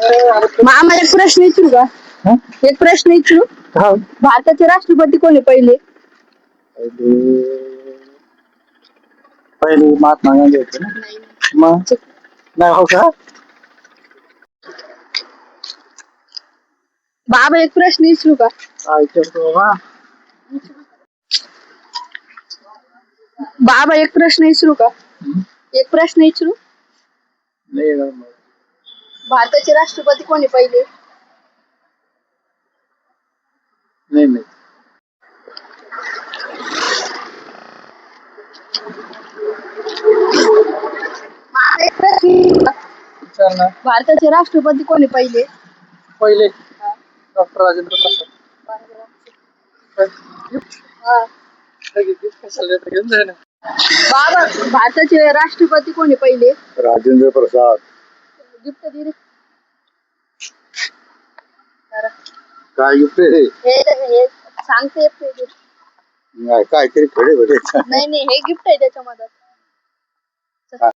आम्हाला एक प्रश्न विचारू का? एक प्रश्न विचारू. भारताचे राष्ट्रपती कोण आहे पहिले? पहिले महात्मा गांधी होते ना. मग नाही हो का? बाबा एक प्रश्न विचारू का? बाबा एक प्रश्न विचारू का? एक प्रश्न विचारू. भारताचे राष्ट्रपती कोण आहे पहिले? नाही एक प्रश्न विचारू का? भारताचे राष्ट्रपती कोण आहे पहिले? पहिले डॉक्टर राजेंद्र प्रसाद. बाबा भारताचे राष्ट्रपती कोण आहे पहिले? राजेंद्र प्रसाद. गिफ्ट दिली. काय गिफ्ट आहे? हे सांगते काहीतरी खेळे नाही हे गिफ्ट आहे त्याच्यामध्ये.